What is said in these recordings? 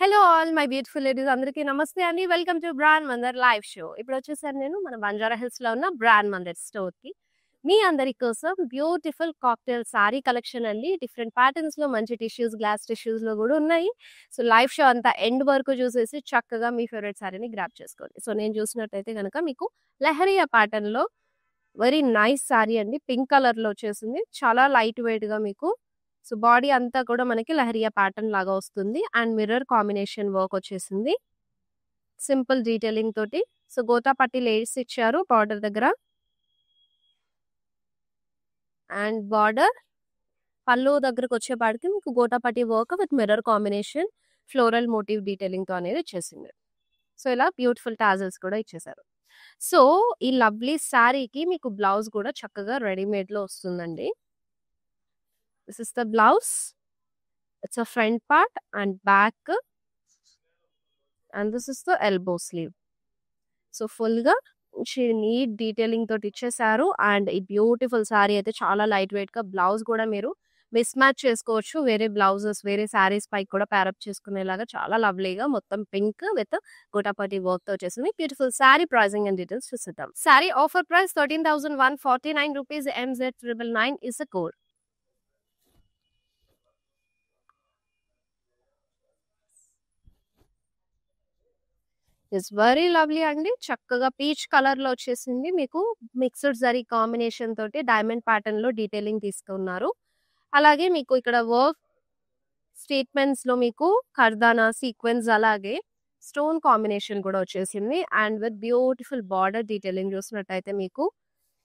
Hello all my beautiful ladies అందరికీ నమస్తే అండి. Welcome to brand Mandar live show. ఇప్పుడు వచ్చేసాను నేను మన బంజారా హిల్స్ లో ఉన్న బ్రాండ్ మందర్ స్టోర్ కి. మీ అందరి కోసం బ్యూటిఫుల్ కాక్టైల్ సారీ కలెక్షన్ అండి. డిఫరెంట్ ప్యాటర్న్స్ లో మంచి టిష్యూస్, గ్లాస్ టిష్యూస్ లో కూడా ఉన్నాయి. సో లైవ్ షో అంతా ఎండ్ వరకు చూసేసి చక్కగా మీ ఫేవరెట్ సారీని గ్రాప్ చేసుకోండి. సో నేను చూసినట్టయితే కనుక మీకు లహరియా ప్యాటర్న్ లో వెరీ నైస్ సారీ అండి. పింక్ కలర్ లో వచ్చేసింది. చాలా లైట్ వెయిట్ గా మీకు సో బాడీ అంతా కూడా మనకి లహరియా ప్యాటర్న్ లాగా వస్తుంది అండ్ మిర్రర్ కాంబినేషన్ వర్క్ వచ్చేసింది సింపుల్ డీటెయిలింగ్ తోటి. సో గోటాపట్టి లేస్ ఇచ్చారు బార్డర్ దగ్గర అండ్ బార్డర్ పళ్ళు దగ్గరకు వచ్చేపాటికి మీకు gotapatti work with mirror combination floral motif detailing తో అనేది వచ్చేసింది. సో ఇలా బ్యూటిఫుల్ టాజల్స్ కూడా ఇచ్చేసారు. సో ఈ లవ్లీ శారీకి మీకు బ్లౌజ్ కూడా చక్కగా రెడీమేడ్ లో వస్తుందండి. This is the blouse. It's a front part and back, and this is the elbow sleeve. So full గా నీట్ డీటెయిలింగ్ తోటి ఇచ్చేసారు అండ్ ఈ బ్యూటిఫుల్ సారీ అయితే చాలా లైట్ వెయిట్ గా బ్లౌజ్ కూడా మీరు మిస్ మ్యాచ్ చేసుకోవచ్చు. వేరే బ్లౌజెస్ వేరే సారీస్ పైకి కూడా ప్యారప్ చేసుకునేలాగా చాలా లవ్లీగా మొత్తం పింక్ విత్ గోటాపట్టి వర్క్ తో వచ్చేసింది. Beautiful sari pricing and details చూసిద్దాం. Sari offer price 13,149 rupees. MZ999 is the code. It's very lovely అండి. చక్కగా పీచ్ కలర్ లో వచ్చేసింది. మీకు మిక్స్డ్ జరీ కాంబినేషన్ తోటి డైమండ్ ప్యాటర్న్ లో డీటెయిలింగ్ తీసుకున్నారు. అలాగే మీకు ఇక్కడ వర్క్ స్టేట్మెంట్స్ లో మీకు కర్దానా సీక్వెన్స్ అలాగే స్టోన్ కాంబినేషన్ కూడా వచ్చేసింది and with beautiful border detailing చూసినట్టయితే మీకు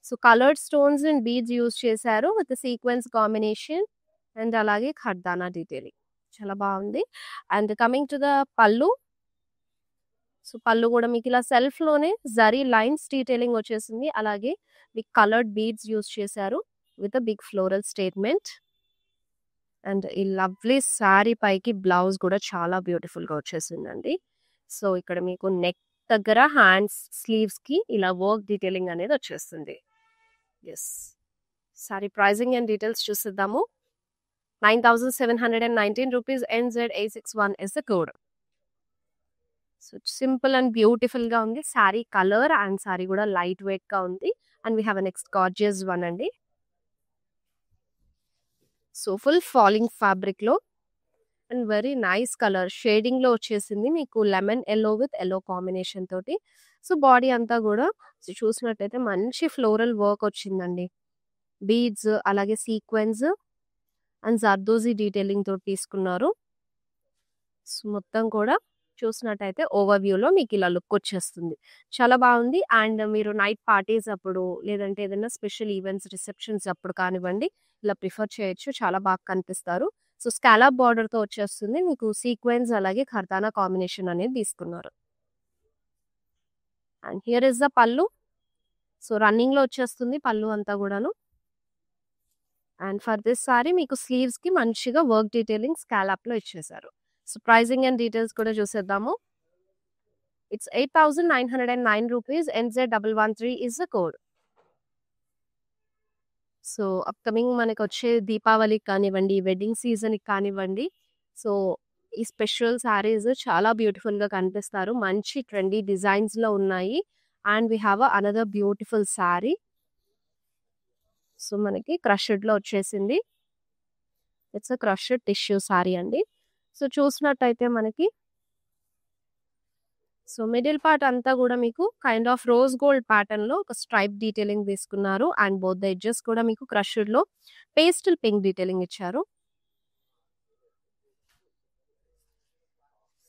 so coloured stones and beads use చేశారు విత్ సీక్వెన్స్ కాంబినేషన్ అండ్ అలాగే ఖర్దానా డీటెయిలింగ్ చాలా బాగుంది. అండ్ కమింగ్ టు ద పళ్ళు. సో పళ్ళు కూడా మీకు ఇలా సెల్ఫ్ లోనే జరీ లైన్స్ డీటెయిలింగ్ వచ్చేసింది. అలాగే మీకు కలర్డ్ బీడ్స్ యూజ్ చేశారు with big floral statement and ఈ లవ్లీ సారీ పైకి బ్లౌజ్ కూడా చాలా బ్యూటిఫుల్ గా వచ్చేసిందండి. సో ఇక్కడ మీకు నెక్ దగ్గర హ్యాండ్స్ స్లీవ్స్ కి ఇలా వర్క్ డీటెయిలింగ్ అనేది వచ్చేస్తుంది. Yes sari pricing and details చూసిద్దాము. 9,719 rupees. NZ861 is the code. So simple and beautiful గా ఉంది సారీ కలర్ అండ్ సారీ కూడా లైట్ వెయిట్ గా ఉంది and we have next gorgeous one అండి. సో ఫుల్ ఫాలింగ్ ఫ్యాబ్రిక్ లో and very nice colour shading లో వచ్చేసింది మీకు lemon yellow with yellow combination తోటి. సో బాడీ అంతా కూడా చూసినట్టయితే మంచి ఫ్లోరల్ వర్క్ వచ్చిందండి. బీడ్స్ అలాగే సీక్వెన్స్ అండ్ జర్దోజీ డీటెయిలింగ్ తోటి తీసుకున్నారు. సో మొత్తం కూడా చూసినట్టయితే ఓవర్ వ్యూలో మీకు ఇలా లుక్ వచ్చేస్తుంది. చాలా బాగుంది అండ్ మీరు నైట్ పార్టీస్ అప్పుడు లేదంటే ఏదైనా స్పెషల్ ఈవెంట్స్ రిసెప్షన్స్ అప్పుడు కానివ్వండి ఇలా ప్రిఫర్ చేయొచ్చు. చాలా బాగా కనిపిస్తారు. సో స్కాలప్ బార్డర్ తో వచ్చేస్తుంది. మీకు సీక్వెన్స్ అలాగే ఖర్దానా కాంబినేషన్ అనేది తీసుకున్నారు. అండ్ హియర్ ఇస్ ద పళ్ళు. సో రన్నింగ్ లో వచ్చేస్తుంది పళ్ళు అంతా కూడాను. అండ్ ఫర్ దిస్ సారీ మీకు స్లీవ్స్ కి మంచిగా వర్క్ డీటెయిలింగ్ స్కాలప్ లో ఇచ్చేసారు. సో ప్రైజింగ్ అండ్ డీటెయిల్స్ కూడా చూసేద్దాము. It's 8,909 rupees. NZ113 is the code. So upcoming మనకి వచ్చే దీపావళికి కానివ్వండి వెడ్డింగ్ సీజన్ కి కానివ్వండి సో ఈ స్పెషల్ సారీస్ చాలా బ్యూటిఫుల్ గా కనిపిస్తారు. మంచి ట్రెండీ డిజైన్స్ లో ఉన్నాయి and we have another beautiful sorry. So మనకి క్రష్డ్ లో వచ్చేసింది. It's a crushed tissue sorry అండి. సో చూసినట్టయితే మనకి సో మిడిల్ పార్ట్ అంతా కూడా మీకు kind of rose gold pattern లో ఒక స్ట్రైప్ డీటెయిలింగ్ తీసుకున్నారు అండ్ బోత్ ద ఎడ్జెస్ కూడా మీకు క్రష్డ్ లో పేస్టల్ పింక్ డీటెయిలింగ్ ఇచ్చారు.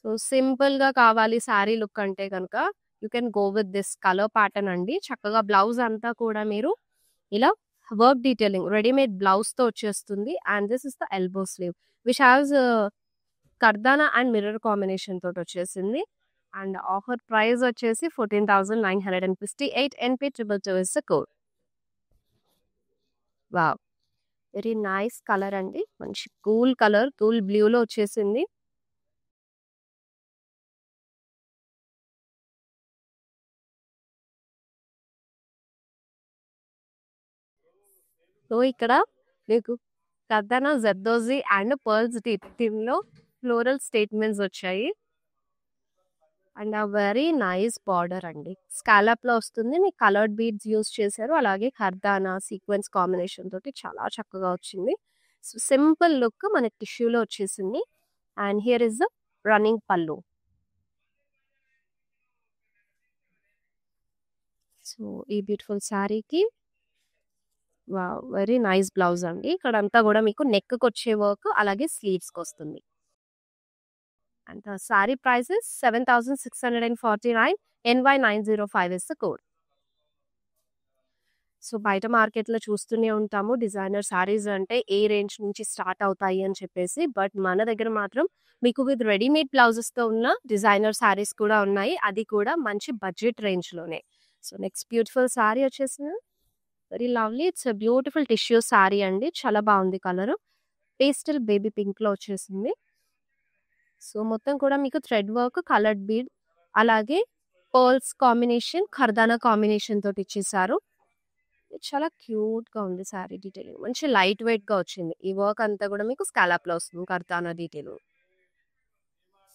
సో సింపుల్ గా కావాలి సారీ లుక్ అంటే కనుక you can go with this colour pattern అండి. చక్కగా బ్లౌజ్ అంతా కూడా మీరు ఇలా వర్క్ డీటెయిలింగ్ రెడీమేడ్ బ్లౌజ్ తో వచ్చేస్తుంది and this is the elbow sleeve which haves kardana and mirror combination తోటి వచ్చేసింది. అండ్ ఆఫర్ ప్రైస్ వచ్చేసి 14,958. NP222 is the code. Wow very nice colour అండి. మంచి కూల్ కలర్ కూల్ బ్లూ లో వచ్చేసింది. సో, ఇక్కడ మీకు కర్దానా, జర్దోజీ అండ్ పర్ల్స్ థీమ్‌లో ఫ్లోరల్ స్టేట్మెంట్స్ వచ్చాయి. అండ్ వెరీ నైస్ బార్డర్ అండి. స్కాలప్‌లో వస్తుంది. మీకు కలర్డ్ బీడ్స్ యూజ్ చేశారు. అలాగే కర్దానా సీక్వెన్స్ కాంబినేషన్ తోటి చాలా చక్కగా వచ్చింది. సో, సింపుల్ లుక్ మనకి టిష్యూలో వచ్చేసింది. And here is the running pallu. So, ఈ బ్యూటిఫుల్ శారీకి వావ్! వెరీ నైస్ బ్లౌజ్ అండి. ఇక్కడంతా గూడా మీకు నెక్‌కొచ్చే వర్క్ అలాగే స్లీవ్స్‌కొస్తుంది. And the sari price is 7649 NY905 is the code. So, బయట మార్కెట్‌లో చూస్తూనే ఉంటాము. డిజైనర్ శారీస్ అంటే ఏ రేంజ్ నుంచి స్టార్ట్ అవుతాయి అని చెప్పేసి. బట్ మన దగ్గర మాత్రం మీకు విత్ రెడీమేడ్ బ్లౌజెస్‌తో ఉన్న డిజైనర్ శారీస్ కూడా ఉన్నాయి. అది కూడా మంచి బడ్జెట్ రేంజ్‌లోనే. సో, నెక్స్ట్ బ్యూటిఫుల్ శారీ వచ్చేసింది. Very lovely. It's a beautiful tissue sari అండి. చాలా బాగుంది కలర్. పేస్టల్ బేబీ పింక్‌లో వచ్చేసింది. సో, మొత్తం కూడా మీకు థ్రెడ్ వర్క్, కలర్డ్ బీడ్ అలాగే పర్ల్స్ కాంబినేషన్, ఖర్దానా కాంబినేషన్ తోటి ఇచ్చేసారు. చాలా క్యూట్‌గా ఉంది శారీ డీటెయిలింగ్. మంచి లైట్ వెయిట్‌గా వచ్చింది. ఈ వర్క్ అంతా కూడా మీకు స్కాలప్‌లో వస్తుంది kardana detailing.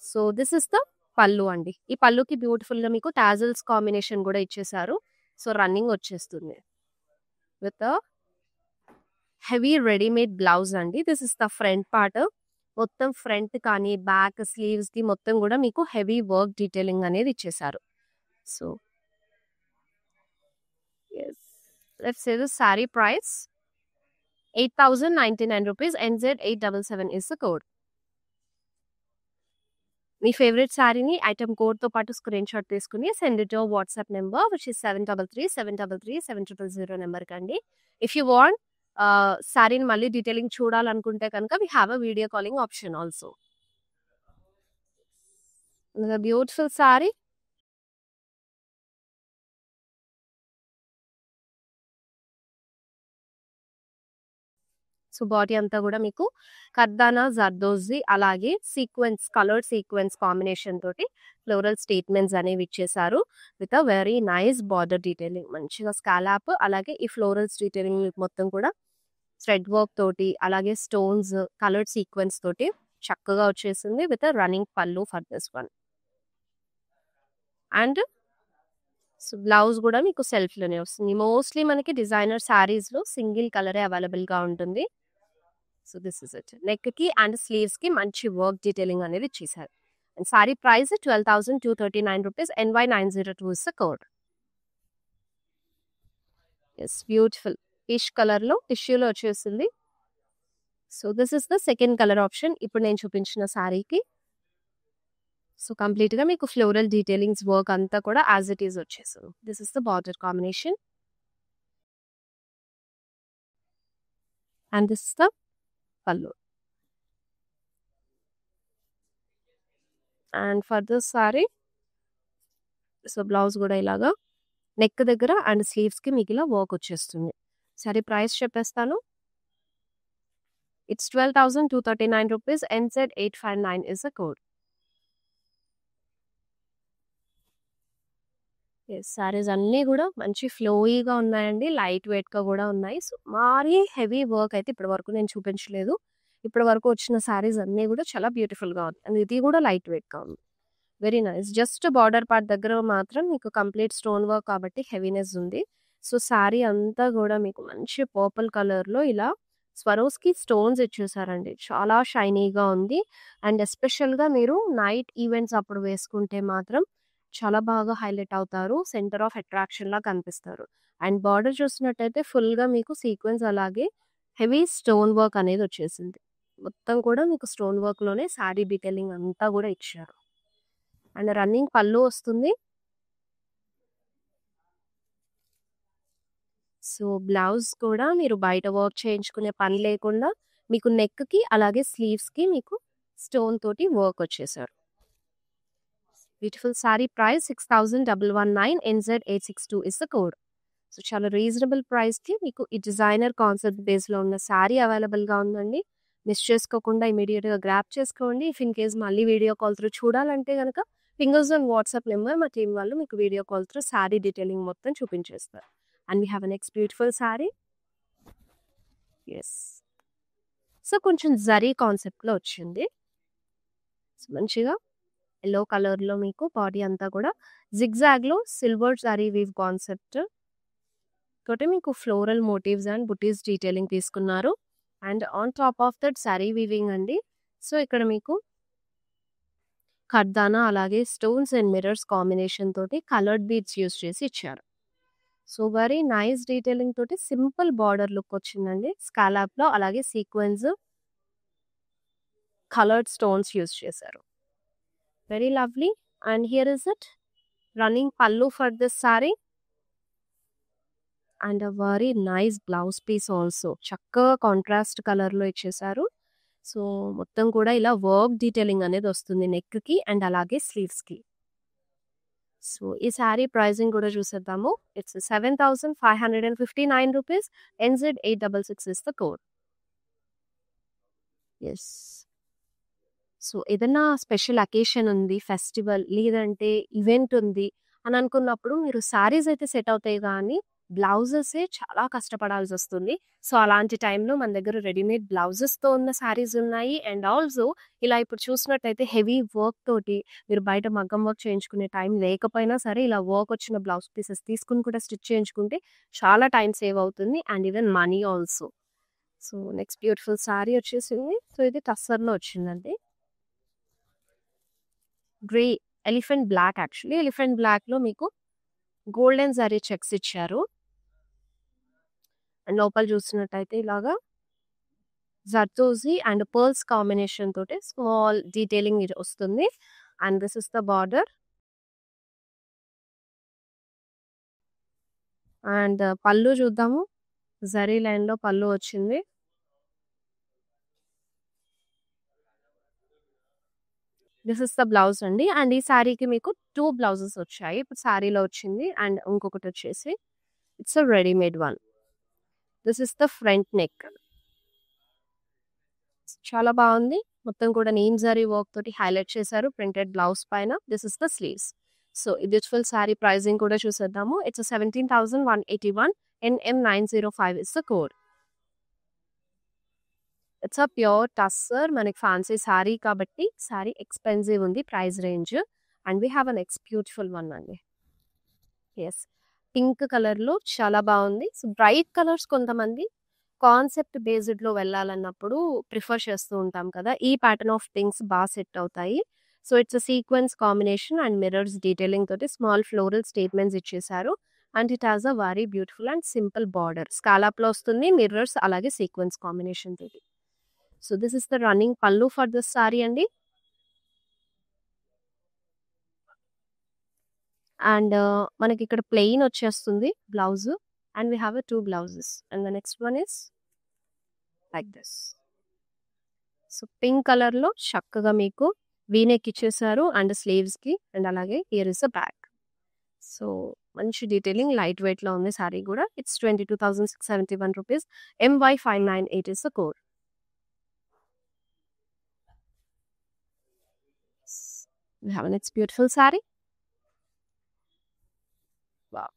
So, this is the pallu అండి. ఈ పల్లుకి బ్యూటిఫుల్‌గా మీకు టాజిల్స్ కాంబినేషన్ కూడా ఇచ్చేసారు. సో, రన్నింగ్ వచ్చేస్తుంది. విత్ హెవీ రెడీమేడ్ బ్లౌజ్ అండి. This is the front part. మొత్తం ఫ్రంట్ కానీ, బ్యాక్ స్లీవ్స్‌కి మొత్తం కూడా మీకు హెవీ వర్క్ డీటెయిలింగ్ అనేది ఇచ్చేసారు. So, yes. Let's say the sari price 8099 rupees. NZ877 is the code. మీ ఫేవరెట్ శారీని ఐటెమ్ కోడ్‌తో పాటు స్క్రీన్ షాట్ తీసుకొని send it to WhatsApp number which is 7337337000 నెంబర్‌కండి. ఇఫ్ యూ వాంట్ శారీని మళ్ళీ డీటెయిలింగ్ చూడాలనుకుంటే కనుక వి have a video calling option also. Another beautiful saree. So, body అంతా కూడా మీకు కర్దానా, జర్దోజీ అలాగే సీక్వెన్స్ కలర్డ్ సీక్వెన్స్ కాంబినేషన్ తోటి ఫ్లోరల్ స్టేట్మెంట్స్ అనేవి ఇచ్చేసారు. With a very nice border detailing. మంచిగా స్కాలప్ అలాగే ఈ ఫ్లోరల్స్ డీటెయిలింగ్ మొత్తం కూడా థ్రెడ్ వర్క్ తోటి అలాగే స్టోన్స్ కలర్డ్ సీక్వెన్స్ తోటి చక్కగా వచ్చేసింది. With a running pallu for this one. And so, blouse కూడా మీకు సెల్ఫ్‌లోనే వస్తుంది. మోస్ట్‌లీ మనకి డిజైనర్ శారీస్‌లో సింగిల్ కలరే అవైలబుల్‌గా ఉంటుంది. So, this is it. నెక్‌కి అండ్ స్లీవ్స్‌కి మంచి వర్క్ డీటెయిలింగ్ అనేది ఇచ్చేసారు. And sari price 12,239 rupees. NY902 is the code. Yes, beautiful peach కలర్‌లో టిష్యూలో వచ్చేసింది. So, this is the second colour option ఇప్పుడు నేను చూపించిన శారీకి. సో, కంప్లీట్‌గా మీకు ఫ్లోరల్ డీటెయిలింగ్స్ వర్క్ అంతా కూడా యాజ్ ఇట్ ఈజ్ వచ్చేసింది. This is the border combination. And this is the pallu. And for this sari so, blouse కూడా ఇలాగా నెక్ దగ్గర అండ్ స్లీవ్స్‌కి మీకు ఇలా వర్క్ వచ్చేస్తుంది. సారీ ప్రైస్ చెప్పేస్తాను. It's 12,239 rupees. NZ859 is the code. Yes, saris అన్నీ కూడా మంచి ఫ్లోయీగా ఉన్నాయండి. లైట్ వెయిట్‌గా కూడా ఉన్నాయి. సో, మరీ హెవీ వర్క్ అయితే ఇప్పటి వరకు నేను చూపించలేదు. ఇప్పటి వరకు వచ్చిన సారీస్ అన్నీ కూడా చాలా బ్యూటిఫుల్‌గా ఉంది. అండ్ ఇది కూడా లైట్ వెయిట్‌గా ఉంది. Very nice. Just border part దగ్గర మాత్రం మీకు కంప్లీట్ స్టోన్ వర్క్ కాబట్టి హెవీనెస్ ఉంది. సో, సారీ అంతా కూడా మీకు మంచి పర్పుల్ కలర్‌లో ఇలా స్వరోస్‌కి స్టోన్స్ ఇచ్చేసారండి. చాలా షైనీగా ఉంది. అండ్ ఎస్పెషల్‌గా మీరు నైట్ ఈవెంట్స్ అప్పుడు వేసుకుంటే మాత్రం చాలా బాగా హైలైట్ అవుతారు. సెంటర్ ఆఫ్ అట్రాక్షన్‌లా కనిపిస్తారు. అండ్ బార్డర్ చూసినట్టయితే ఫుల్‌గా మీకు సీక్వెన్స్ అలాగే హెవీ స్టోన్ వర్క్ అనేది వచ్చేసింది. మొత్తం కూడా మీకు స్టోన్ వర్క్‌లోనే సారీ డీటెయిలింగ్ అంతా కూడా ఇచ్చారు. అండ్ రన్నింగ్ పల్లు వస్తుంది. సో, బ్లౌజ్ కూడా మీరు బయట వర్క్ చేయించుకునే పని లేకుండా మీకు నెక్‌కి అలాగే స్లీవ్స్‌కి మీకు స్టోన్ తోటి వర్క్ వచ్చేసారు. Beautiful sorry price 6119. NZ862 is the code. So, చాలా రీజనబుల్ ప్రైస్‌కి మీకు ఈ డిజైనర్ కాన్సెప్ట్ బేస్‌లో ఉన్న సారీ అవైలబుల్‌గా ఉందండి. మిస్ చేసుకోకుండా ఇమ్మీడియేట్‌గా గ్రాబ్ చేసుకోండి. ఇఫ్ ఇన్ కేస్ మళ్ళీ వీడియో కాల్ త్రూ చూడాలంటే గనక ఫింగర్స్ ఆన్ వాట్సాప్ నెంబర్ మా టీమ్ వాళ్ళు మీకు video call through sari detailing మొత్తం చూపించేస్తారు. And we have a next beautiful sari. Yes. So, కొంచెం జరీ కాన్సెప్ట్‌లో వచ్చింది. మంచిగా యెల్లో కలర్‌లో మీకు బాడీ అంతా కూడా జిగ్‌జాగ్‌లో సిల్వర్ జరీ వీవ్ కాన్సెప్ట్ తోటి మీకు ఫ్లోరల్ మోటివ్స్ అండ్ బుటీస్ డీటెయిలింగ్ తీసుకున్నారు. And on top of that zari weaving అండి. సో, ఇక్కడ మీకు కర్దానా అలాగే స్టోన్స్ అండ్ మిర్రర్స్ కాంబినేషన్ తోటి కలర్డ్ బీడ్స్ యూజ్ చేసి ఇచ్చారు. సో, వెరీ నైస్ డీటెయిలింగ్ తోటి సింపుల్ బార్డర్ లుక్ వచ్చిందండి. స్కాలప్‌లో అలాగే సీక్వెన్స్, కలర్డ్ స్టోన్స్ యూజ్ చేశారు. Very lovely. And here is it running pallu for this sari and a very nice blouse piece also. చక్కగా contrast కలర్‌లో ఇచ్చేశారు. సో, మొత్తం కూడా ఇలా వర్క్ డీటెయిలింగ్ అనేది వస్తుంది నెక్‌కి అండ్ అలాగే స్లీవ్స్‌కి. సో, ఈ సారీ ప్రైజింగ్ కూడా చూసేద్దాము. It's 7,559 rupees. NZ 866 is the code. Yes. So, ఏదన్నా స్పెషల్ అకేషన్ ఉంది, ఫెస్టివల్ లేదంటే ఈవెంట్ ఉంది అని అనుకున్నప్పుడు మీరు సారీస్ అయితే సెట్ అవుతాయి గానీ, బ్లౌజెసే చాలా కష్టపడాల్సొస్తుంది. సో, అలాంటి టైంలో మన దగ్గర రెడీమేడ్ బ్లౌజెస్‌తో ఉన్న సారీస్ ఉన్నాయి. అండ్ ఆల్సో ఇలా ఇప్పుడు చూసినట్టయితే హెవీ వర్క్ తోటి మీరు బయట మగ్గం వర్క్ చేయించుకునే టైం లేకపోయినా సరే, ఇలా వర్క్ వచ్చిన బ్లౌజ్ పీసెస్ తీసుకొని కూడా స్టిచ్ చేయించుకుంటే చాలా టైం సేవ్ అవుతుంది. And even money also. So, next beautiful sari వచ్చేసింది. సో, ఇది టస్సర్‌లో వచ్చిందండి. Grey elephant black actually. Elephant బ్లాక్‌లో మీకు గోల్డెన్ జరీ చెక్స్ ఇచ్చారు. అండ్ లోపల చూస్తున్నట్టయితే ఇలాగా జర్దోజీ అండ్ పర్ల్స్ కాంబినేషన్ తోటి స్మాల్ డీటెయిలింగ్ ఇది వస్తుంది. And this is the border. And పళ్ళు చూద్దాము. జరీ లైన్‌లో పళ్ళు వచ్చింది. దిస్ ఇస్ ద బ్లౌజ్ అండి. అండ్ ఈ సారీకి మీకు 2 బ్లౌజెస్ వచ్చాయి. ఇప్పుడు సారీలో వచ్చింది. అండ్ ఇంకొకటి వచ్చేసి it's a readymade one. This is the front neck. చాలా బాగుంది. మొత్తం కూడా నీమ్ జరీ వర్క్ తోటి హైలైట్ చేశారు ప్రింటెడ్ బ్లౌజ్ పైన. This is the sleeves. So, ఈ బ్యూటిఫుల్ సారీ ప్రైజింగ్ కూడా చూసేద్దాము. It's 17,181 NM905 is the code. It's a pure tussar. మనకి ఫ్యాన్సీ సారీ కాబట్టి సారీ ఎక్స్‌పెన్సివ్ ఉంది price range. And we have a next beautiful one అండి. యెస్. పింక్ కలర్‌లో చాలా బాగుంది. సో, బ్రైట్ కలర్స్ కొంతమంది కాన్సెప్ట్ బేస్డ్‌లో వెళ్ళాలన్నప్పుడు ప్రిఫర్ చేస్తూ ఉంటాం కదా! ఈ ప్యాటర్న్ ఆఫ్ థింగ్స్ సెట్ అవుతాయి. So, it's a sequence combination and mirrors detailing తోటి స్మాల్ ఫ్లోరల్ స్టేట్మెంట్స్ ఇచ్చేశారు. And it has a very beautiful and simple border. స్కాలప్‌లో వస్తుంది. మిర్రర్స్ అలాగే సీక్వెన్స్ కాంబినేషన్ తోటి. So, this is the running pallu for this sari అండి. And మనకి ఇక్కడ plain వచ్చేస్తుంది blouse. And we have 2 blouses. And the next one is like this. So, pink కలర్‌లో చక్కగా మీకు వీ నెక్ ఇచ్చేశారు. అండ్ స్లీవ్స్‌కి అండ్ అలాగే here is the back. So, మంచి డీటెయిలింగ్ లైట్ వెయిట్‌లో ఉంది సారీ కూడా. It's 22,671 rupees. MY598 is the code. We have next beautiful sari. Wow!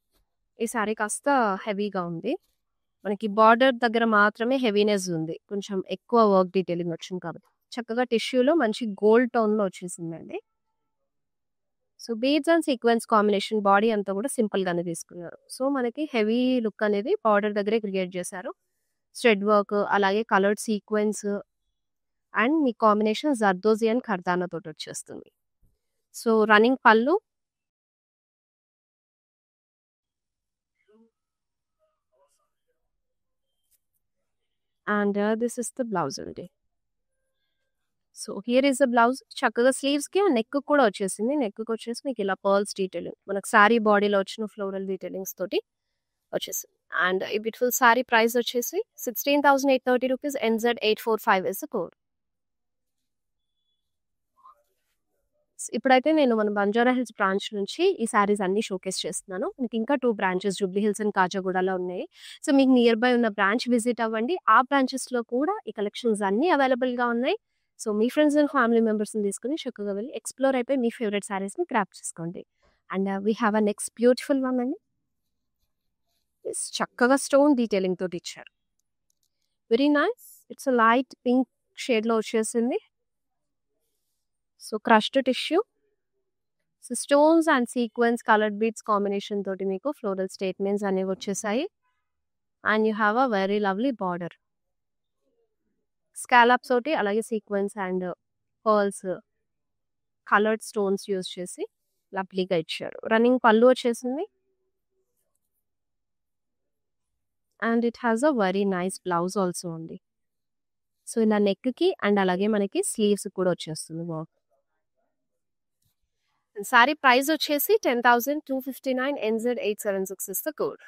ఈ సారీ కాస్త హెవీగా ఉంది. మనకి బార్డర్ దగ్గర మాత్రమే హెవీనెస్ ఉంది. కొంచెం ఎక్కువ వర్క్ డీటెయిలింగ్ వచ్చింది కాబట్టి. చక్కగా టిష్యూలో మంచి గోల్డ్ టోన్‌లో వచ్చేసిందండి. So, beads and sequence combination body అంతా కూడా సింపుల్‌గానే తీసుకున్నారు. సో, మనకి హెవీ లుక్ అనేది బార్డర్ దగ్గరే క్రియేట్ చేశారు. స్ట్రెడ్ వర్క్ అలాగే కలర్డ్ సీక్వెన్స్ అండ్ మీ కాంబినేషన్ జర్దోజీ అండ్ కర్దానా తోటి వచ్చేస్తుంది. So, running pallu and this is the blouse అండి. So, here is the blouse. చక్కగా స్లీవ్స్‌కి అండ్ నెక్‌కి కూడా వచ్చేసింది. నెక్‌కి వచ్చేసి మీకు ఇలా పర్ల్స్ డీటెయిలింగ్. మనకు సారీ బాడీలో వచ్చిన ఫ్లోరల్ డీటెయిలింగ్స్ తోటి వచ్చేసింది. అండ్ ఈ బ్యూటిఫుల్ సారీ ప్రైస్ వచ్చేసి 16,830 rupees. NZ845 is the code. ఇప్పుడైతే నేను మన బంజారా హిల్స్ బ్రాంచ్ నుంచి ఈ సారీస్ అన్నీ షోకేస్ చేస్తున్నాను. మీకు ఇంకా 2 బ్రాంచెస్ జూబ్లీ హిల్స్ అండ్ కాజాగూడలో ఉన్నాయి. సో, మీకు నియర్ బై ఉన్న బ్రాంచ్ విజిట్ అవ్వండి. ఆ బ్రాంచెస్‌లో కూడా ఈ కలెక్షన్స్ అన్నీ అవైలబుల్‌గా ఉన్నాయి. సో, మీ ఫ్రెండ్స్ అండ్ ఫ్యామిలీ మెంబర్స్‌ని తీసుకొని చక్కగా వెళ్లి ఎక్స్‌ప్లోర్ అయిపోయి మీ ఫేవరెట్ సారీస్‌ని గ్రాబ్ చేసుకోండి. And we have a next beautiful one అండి. చక్కగా స్టోన్ డీటెయిలింగ్ తోటి ఇచ్చారు. Very nice. It's light pink షేడ్లో వచ్చేసింది. So crushed tissue, so stones and sequence coloured beads combination తోటి మీకు ఫ్లోరల్ స్టేట్మెంట్స్ అనేవి వచ్చేసాయి. And you have a very lovely border, scallops తోటి అలాగే sequence and pearls coloured stones use చేసి లవ్లీగా ఇచ్చారు. రన్నింగ్ పళ్ళు వచ్చేసింది. And it has a very nice blouse also ఉంది. సో ఇలా నెక్కి అండ్ అలాగే మనకి స్లీవ్స్ కూడా వచ్చేస్తుంది వర్క్. సారీ ప్రైస్ వచ్చేసి 10,259 NZ876 is the code.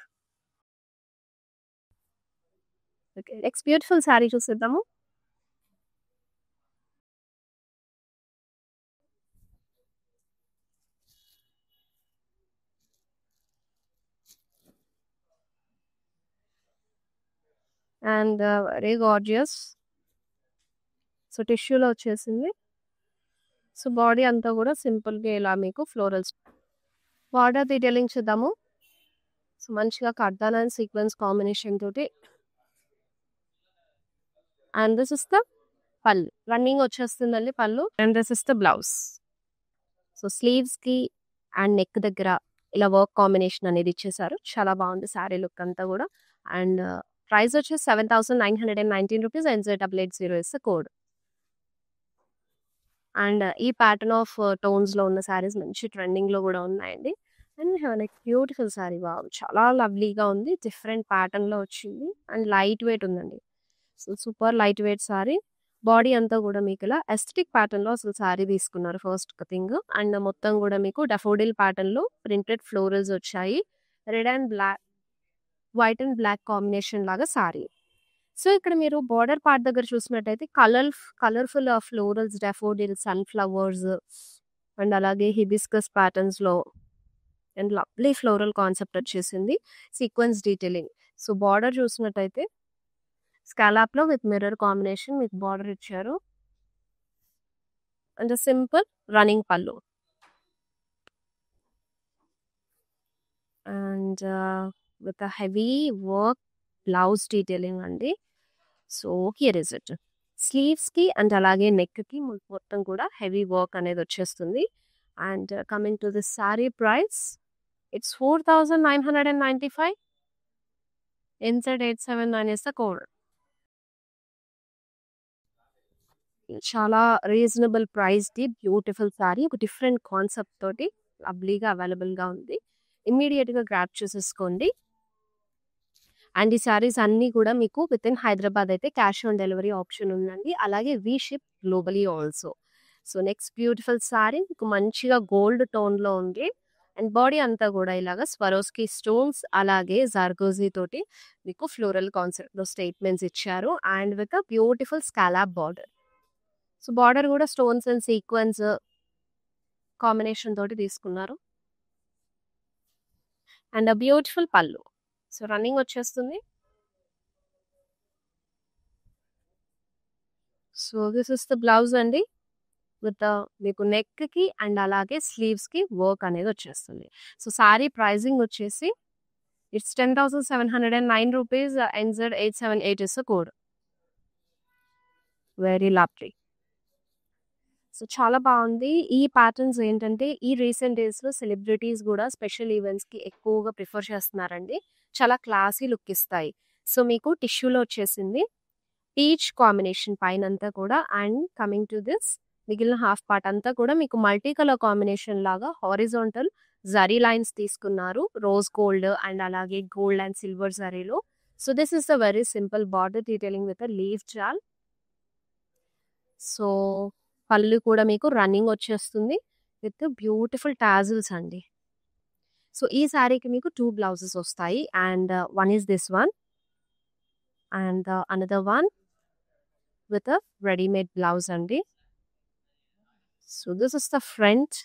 Okay, next beautiful sari చూసేద్దాము. And very gorgeous. సో టిష్యూలో వచ్చేసింది. సో బాడీ అంతా కూడా సింపుల్గా ఇలా మీకు ఫ్లోరల్స్. బార్డర్ డీటెయిలింగ్ చూద్దాము. సో మంచిగా కర్దాన్ అండ్ సీక్వెన్స్ కాంబినేషన్ తోటి. And this is the pallu, running వచ్చేస్తుందండి pallu. And this is the blouse. So స్లీవ్స్కి అండ్ నెక్ దగ్గర ఇలా వర్క్ కాంబినేషన్ అనేది ఇచ్చేసారు. చాలా బాగుంది శారీ లుక్ అంతా కూడా. అండ్ ప్రైస్ వచ్చేసి 7,919 rupees. NZ880 is the code. And ఈ ప్యాటర్న్ ఆఫ్ టోన్స్లో ఉన్న శారీస్ మంచి ట్రెండింగ్లో కూడా ఉన్నాయండి. And like beautiful sari, wow చాలా లవ్లీగా ఉంది. డిఫరెంట్ ప్యాటర్న్లో వచ్చింది అండ్ లైట్ వెయిట్ ఉందండి. So super light weight sari. Body అంతా కూడా మీకు ఇలా ఎస్థెటిక్ ప్యాటర్న్లో అసలు శారీ తీసుకున్నారు ఫస్ట్ థింగ్. అండ్ మొత్తం కూడా మీకు డఫోడిల్ ప్యాటర్న్లో ప్రింటెడ్ ఫ్లోరల్స్ వచ్చాయి. Red and black, white and black combination లాగా శారీ. సో ఇక్కడ మీరు బార్డర్ పార్ట్ దగ్గర చూసినట్టయితే colourful florals, daffodil, sunflowers and అలాగే హిబిస్కస్ ప్యాటర్న్స్లో అండ్ లవ్లీ ఫ్లోరల్ కాన్సెప్ట్ వచ్చేసింది. Sequence detailing. సో బార్డర్ చూసినట్టయితే స్కాలాప్లో విత్ మిర్రర్ కాంబినేషన్ మీకు బార్డర్ ఇచ్చారు. And simple running pallu. And with heavy work blouse detailing అండి. So here is it. స్లీవ్స్కి and అలాగే నెక్కి మొత్తం కూడా హెవీ వర్క్ అనేది వచ్చేస్తుంది. And coming to this sorry price, it's 4,995. NZ879 is the code. చాలా రీజనబుల్ ప్రైస్ది బ్యూటిఫుల్ సారీ, ఒక డిఫరెంట్ కాన్సెప్ట్ తోటి లవ్లీగా అవైలబుల్గా ఉంది. ఇమ్మీడియట్గా గ్రాప్ చేసేసుకోండి. అండ్ ఈ సారీస్ అన్నీ కూడా మీకు విత్ ఇన్ హైదరాబాద్ అయితే క్యాష్ ఆన్ డెలివరీ ఆప్షన్ ఉందండి. అలాగే we ship globally also. So next beautiful sorry మీకు మంచిగా గోల్డ్ టోన్లో ఉంది. అండ్ బాడీ అంతా కూడా ఇలాగా స్వరోస్కి స్టోన్స్ అలాగే జార్గోజీ తోటి మీకు ఫ్లోరల్ కాన్సెప్ట్లో స్టేట్మెంట్స్ ఇచ్చారు. And with a beautiful scallop border. So border కూడా స్టోన్స్ అండ్ సీక్వెన్స్ కాంబినేషన్ తోటి తీసుకున్నారు. And a beautiful pallu. So running వచ్చేస్తుంది. So this is the blouse అండి. విత్ మీకు నెక్కి అండ్ అలాగే స్లీవ్స్కి వర్క్ అనేది వచ్చేస్తుంది. సో సారీ ప్రైజింగ్ వచ్చేసి it's 10,709 rupees. NZ878 is the code. Very lovely. So చాలా బాగుంది. ఈ ప్యాటర్న్స్ ఏంటంటే ఈ రీసెంట్ డేస్లో సెలబ్రిటీస్ కూడా స్పెషల్ ఈవెంట్స్కి ఎక్కువగా ప్రిఫర్ చేస్తున్నారండి. చాలా క్లాసీ లుక్ ఇస్తాయి. సో మీకు టిష్యూలో వచ్చేసింది పీచ్ కాంబినేషన్ పైన అంతా కూడా. అండ్ కమింగ్ టు దిస్ మిగిలిన హాఫ్ పార్ట్ అంతా కూడా మీకు మల్టీ కలర్ కాంబినేషన్ లాగా హారిజాంటల్ జరీ లైన్స్ తీసుకున్నారు. రోజ్ గోల్డ్ అండ్ అలాగే గోల్డ్ అండ్ సిల్వర్ జరీలో. So this is a very simple border detailing with leaf జాల్. సో పళ్ళు కూడా మీకు రన్నింగ్ వచ్చేస్తుంది విత్ బ్యూటిఫుల్ టాజిల్స్ అండి. సో ఈ శారీకి మీకు 2 బ్లౌజెస్ వస్తాయి. And one is this one and another one with a readymade blouse అండి. So this is the front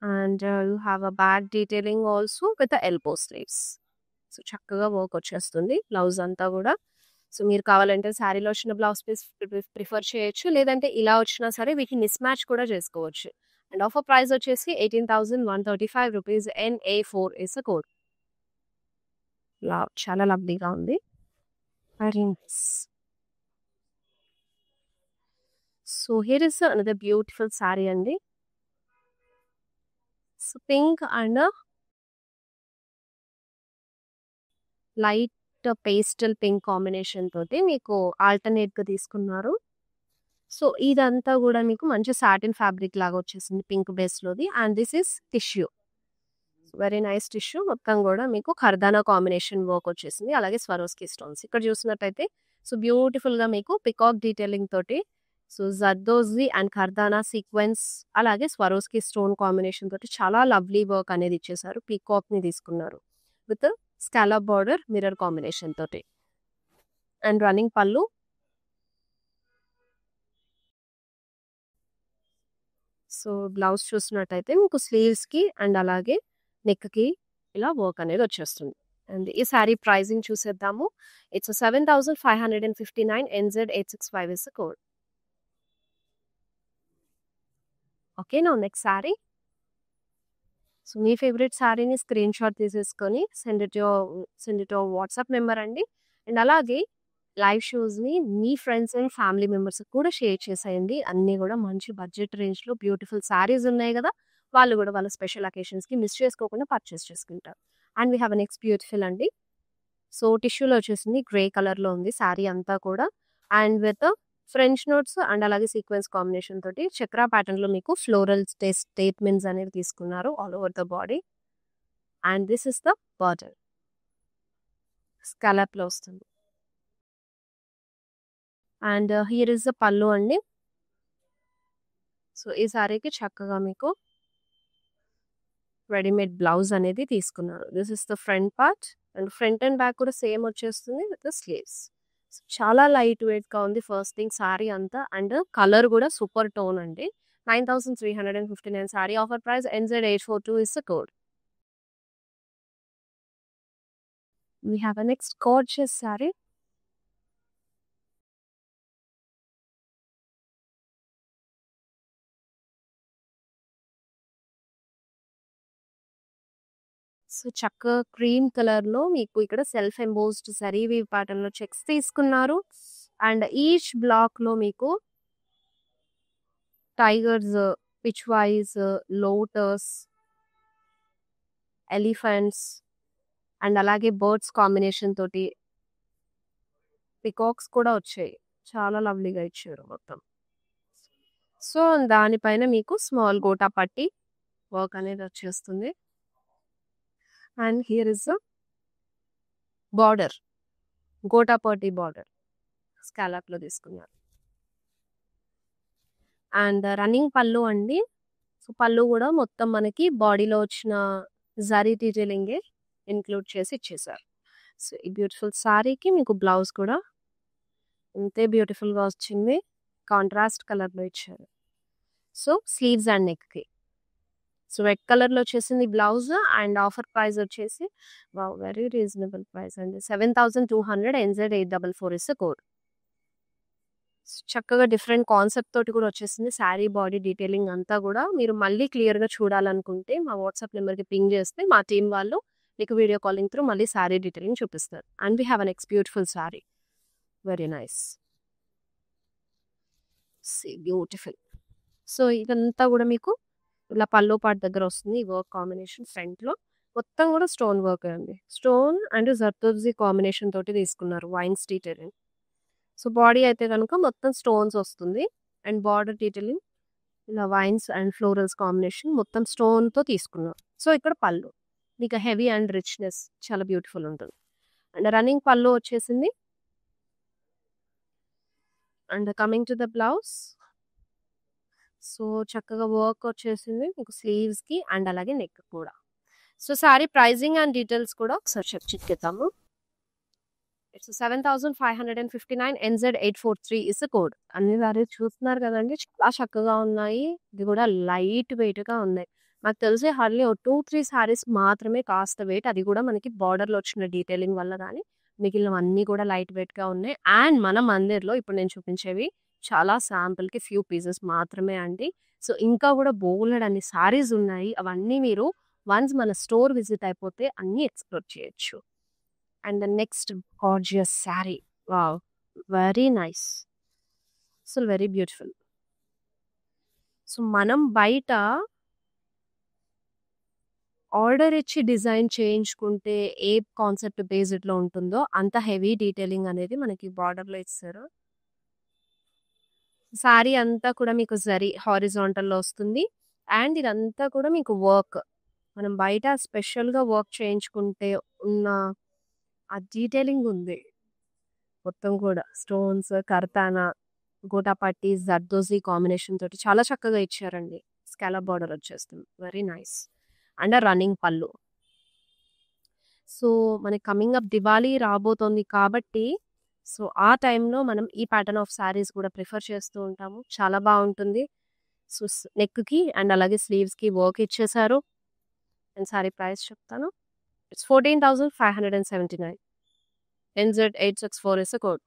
and you have a back detailing also with elbow sleeves. So చక్కగా work వచ్చేస్తుంది blouse అంతా కూడా. So మీరు కావాలంటే శారీలో వచ్చిన blouse piece prefer చేయొచ్చు, లేదంటే ఇలా వచ్చినా సరే వీటిని మిస్ మ్యాచ్ కూడా చేసుకోవచ్చు. అండ్ ఆఫర్ ప్రైస్ వచ్చేసి 18,135 rupees. NA4 is a code. చాలా లవ్లీగా ఉంది. Very nice. So here is another beautiful sari అండి. So pink and light pastel pink combination తోటి మీకు ఆల్టర్నేట్‌గా తీసుకున్నారు. సో ఇదంతా గూడా మీకు మంచి సాటిన్ ఫ్యాబ్రిక్ లాగా వచ్చేసింది పింక్ బేస్‌లోది. And this is tissue. Very nice tissue. మొత్తం గూడా మీకు కర్దానా కాంబినేషన్ వర్క్ వచ్చేసింది. అలాగే స్వరోస్కి స్టోన్స్. ఇక్కడ చూసినట్టయితే సో బ్యూటిఫుల్‌గా మీకు పికాక్ డీటెయిలింగ్ తోటి సో జర్దోజీ అండ్ కర్దానా సీక్వెన్స్ అలాగే స్వరోస్కి స్టోన్ కాంబినేషన్ తోటి చాలా లవ్లీ వర్క్ అనేది ఇచ్చేసారు. పీకాక్‌ని తీసుకున్నారు. With scallop border mirror combination తోటి. అండ్ రన్నింగ్ పళ్ళు. సో బ్లౌజ్ చూసినట్టయితే మీకు స్లీవ్స్‌కి అండ్ అలాగే నెక్‌కి ఇలా వర్క్ అనేది వచ్చేస్తుంది. అండ్ ఈ సారీ ప్రైజింగ్ చూసేద్దాము. It's 7559 NZ865 is the code. Okay. Now next sari. So మీ ఫేవరెట్ సారీని స్క్రీన్ షాట్ తీసేసుకొని send it your WhatsApp number అండి. అండ్ అలాగే లైవ్ షోస్‌ని మీ ఫ్రెండ్స్ అండ్ ఫ్యామిలీ మెంబర్స్‌కి కూడా షేర్ చేసేయండి. అన్నీ గూడా మంచి బడ్జెట్ రేంజ్‌లో బ్యూటిఫుల్ సారీస్ ఉన్నాయి గదా! వాళ్ళు గూడా వాళ్ళ స్పెషల్ అకేషన్స్‌కి మిస్ చేసుకోకుండా పర్చేస్ చేసుకుంటారు. And we have a next beautiful అండి. సో టిష్యూలో వచ్చేసింది గ్రే కలర్‌లో ఉంది సారీ అంతా కూడా. And with French knots and అలాగే సీక్వెన్స్ కాంబినేషన్ తోటి చక్రా ప్యాటర్న్‌లో మీకు ఫ్లోరల్ స్టేట్మెంట్స్ అనేవి తీసుకున్నారు all over the body. And this is the border. స్కాలప్‌లో వస్తుంది. And here is the pallu అండి. సో ఈ సారీకి చక్కగా మీకు రెడీమేడ్ బ్లౌజ్ అనేది తీసుకున్నారు. This is the front part and front and back కూడా సేమ్ వచ్చేస్తుంది విత్ ద స్లీవ్స్. చాలా లైట్ వెయిట్‌గా ఉంది ఫస్ట్ థింగ్ సారీ అంతా. అండ్ కలర్ కూడా సూపర్ టోన్ అండి. 9359 sorry offer price NZ842 is the code. We have a next gorgeous saree. So చక్కగా cream కలర్‌లో మీకు ఇక్కడ సెల్ఫ్ ఎంబోస్డ్ జరీ వీవ్ ప్యాటర్న్‌లో చెక్స్ తీసుకున్నారు. అండ్ ఈచ్ బ్లాక్‌లో మీకు టైగర్స్, పిచ్‌వాయిస్, లోటస్, ఎలిఫెంట్స్ అండ్ అలాగే బర్డ్స్ కాంబినేషన్ తోటి పికాక్స్ కూడా వచ్చాయి. చాలా లవ్లీగా ఇచ్చారు మొత్తం. సో దానిపైన మీకు స్మాల్ గోటా పట్టి వర్క్ అనేది వచ్చేస్తుంది. And here is the border. Gota పట్టి బార్డర్. స్కాలప్‌లో తీసుకున్నారు. అండ్ రన్నింగ్ పళ్ళు అండి. సో పళ్ళు కూడా మొత్తం మనకి బాడీలో వచ్చిన జరీ డీటెయిలింగే ఇంక్లూడ్ చేసి ఇచ్చేసారు. సో ఈ బ్యూటిఫుల్ సారీకి మీకు బ్లౌజ్ కూడా ఇంతే బ్యూటిఫుల్‌గా వచ్చింది. కాంట్రాస్ట్ కలర్‌లో ఇచ్చారు. సో స్లీవ్స్ అండ్ నెక్‌కి. సో రెడ్ కలర్‌లో వచ్చేసింది బ్లౌజ్ అండ్ ఆఫర్ ప్రైస్ వచ్చేసి వావ్! వెరీ రీజనబుల్ ప్రైస్ అండి. 7200 NZ844 ఇస్ ద కోడ్. చక్కగా డిఫరెంట్ కాన్సెప్ట్ తోటి కూడా వచ్చేసింది. సారీ బాడీ డీటెయిలింగ్ అంతా కూడా మీరు మళ్ళీ క్లియర్‌గా చూడాలనుకుంటే మా వాట్సాప్ నెంబర్‌కి పింగ్ చేస్తే మా టీమ్ వాళ్ళు మీకు వీడియో కాలింగ్ త్రూ మళ్ళీ సారీ డీటెయిలింగ్ చూపిస్తారు. And we have a next beautiful sari. Very nice. See beautiful. So ఇదంతా కూడా మీకు ఇలా పల్లో పార్ట్ దగ్గర వస్తుంది. ఈ వర్క్ కాంబినేషన్ ఫ్రంట్‌లో. మొత్తం కూడా స్టోన్ వర్క్ అండి. స్టోన్ అండ్ జర్దోజీ కాంబినేషన్ తోటి తీసుకున్నారు. Wines detailing. సో బాడీ అయితే గనుక మొత్తం స్టోన్స్ వస్తుంది. అండ్ బార్డర్ డీటెయిలింగ్ ఇలా వైన్స్ అండ్ ఫ్లోరల్స్ కాంబినేషన్ మొత్తం స్టోన్‌తో తీసుకున్నారు. సో ఇక్కడ పళ్ళు. మీకు హెవీ అండ్ రిచ్‌నెస్ చాలా బ్యూటిఫుల్ ఉంటుంది. అండ్ రన్నింగ్ పళ్ళు వచ్చేసింది. And coming to the blouse. So చక్కగా వర్క్ వచ్చేసింది మీకు స్లీవ్స్‌కి అండ్ అలాగే నెక్ కూడా. So sari pricing and details కూడా ఒకసారి చెక్ చేద్దాము. It's 7559 NZ843 is the code. అన్ని సారీస్ చూస్తున్నారు కదండీ! చాలా చక్కగా ఉన్నాయి. ఇది కూడా లైట్ వెయిట్‌గా ఉన్నాయి. నాకు తెలిసి హార్డ్‌లీ ఓ 2, 3 సారీస్ మాత్రమే కాస్త వెయిట్. అది కూడా మనకి బార్డర్‌లో వచ్చిన డీటెయిలింగ్ వల్ల గానీ, మిగిలినవన్నీ కూడా లైట్ వెయిట్‌గా ఉన్నాయి. అండ్ మన మందిర్‌లో ఇప్పుడు నేను చూపించేవి చాలా శాంపుల్‌కి ఫ్యూ పీసెస్ మాత్రమే అండి. సో ఇంకా కూడా బోలెడన్ని సారీస్ ఉన్నాయి. అవన్నీ మీరు వన్స్ మన స్టోర్ విజిట్ అయిపోతే అన్నీ ఎక్స్‌ప్లోర్ చేయొచ్చు. And the next gorgeous sorry. Wow! Very nice. అసలు వెరీ బ్యూటిఫుల్. సో, మనం బయట ఆర్డర్ ఇచ్చి డిజైన్ చేయించుకుంటే ఏ కాన్సెప్ట్ బేస్డ్‌లో ఉంటుందో అంత హెవీ డీటెయిలింగ్ అనేది మనకి బార్డర్‌లో ఇచ్చేసారు. సారీ అంతా కూడా మీకు జరీ హారిజాంటల్‌లో వస్తుంది. అండ్ ఇదంతా కూడా మీకు వర్క్. మనం బయట స్పెషల్‌గా వర్క్ చేయించుకుంటే ఉన్న ఆ డీటెయిలింగ్ ఉంది. మొత్తం కూడా స్టోన్స్, కర్తానా, గోటాపట్టి, జర్దోజీ కాంబినేషన్ తోటి చాలా చక్కగా ఇచ్చారండి. స్కాలప్ బార్డర్ వచ్చేస్తుంది. Very nice. అండ్ రన్నింగ్ పళ్ళు. సో, మనకి కమింగ్ అప్ దివాళీ రాబోతోంది కాబట్టి, సో, ఆ టైంలో మనం ఈ ప్యాటర్న్ ఆఫ్ శారీస్ కూడా ప్రిఫర్ చేస్తూ ఉంటాము. చాలా బావుంటుంది. సో, నెక్‌కి అండ్ అలాగే స్లీవ్స్‌కి వర్క్ ఇచ్చేసారు. అండ్ సారీ ప్రైస్ చెప్తాను. It's 14,579. NZ864 is the code.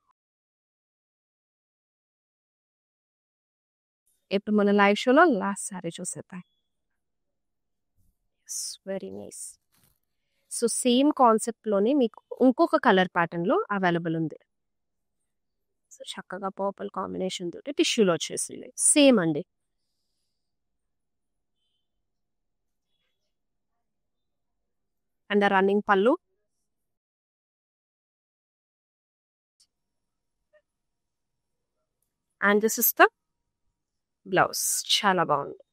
ఇప్పుడు మన లైవ్ షోలో లాస్ట్ సారీ చూసేద్దాం. Yes, very nice. So, same కాన్సెప్ట్‌లోనే మీకు ఇంకొక కలర్ ప్యాటర్న్‌లో అవైలబుల్ ఉంది. సో, చక్కగా పర్పుల్ కాంబినేషన్ తోటి టిష్యూలో వచ్చేసింది. సేమ్ అండి. And running pallu. And this is the blouse. చాలా బాగుంది.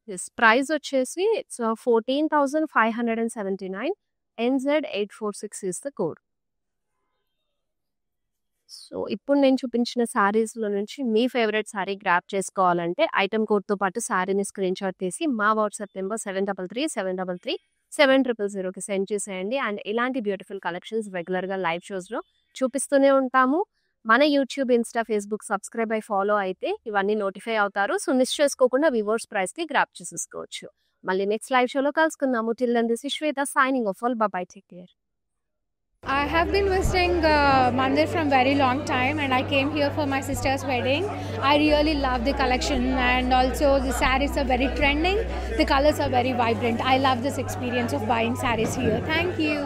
దిస్ ప్రైస్ వచ్చేసి it's 14,579. NZ846 is the code. So, ఇప్పుడు నేను చూపించిన శారీస్‌లో నుంచి మీ ఫేవరెట్ శారీ గ్రాబ్ చేసుకోవాలంటే ఐటెమ్ కోడ్‌తో పాటు శారీని స్క్రీన్‌షాట్ తీసి మా వాట్సాప్ నంబర్ 7337337000కి సెండ్ చేసేయండి. అండ్ ఇలాంటి బ్యూటిఫుల్ కలెక్షన్స్ రెగ్యులర్‌గా లైవ్ షోస్‌లో చూపిస్తూనే ఉంటాము. మన యూట్యూబ్, ఇన్‌స్టా, ఫేస్‌బుక్ సబ్స్క్రైబ్ అయ్యి ఫాలో అయితే ఇవన్నీ నోటిఫై అవుతారు. సో, మిస్ చేసుకోకుండా వివర్స్ ప్రైస్‌కి గ్రాబ్ చేసేసుకోవచ్చు. మళ్ళీ నెక్స్ట్ లైవ్ షోలో కలుసుకుందాము. Till then this is Shweta signing off. All bye. Take care. I have been visiting Mandir from very long time, and I came here for my sister's wedding. I really love the collection, and also the sarees are very trending. The colors are very vibrant. I love this experience of buying sarees here. Thank you.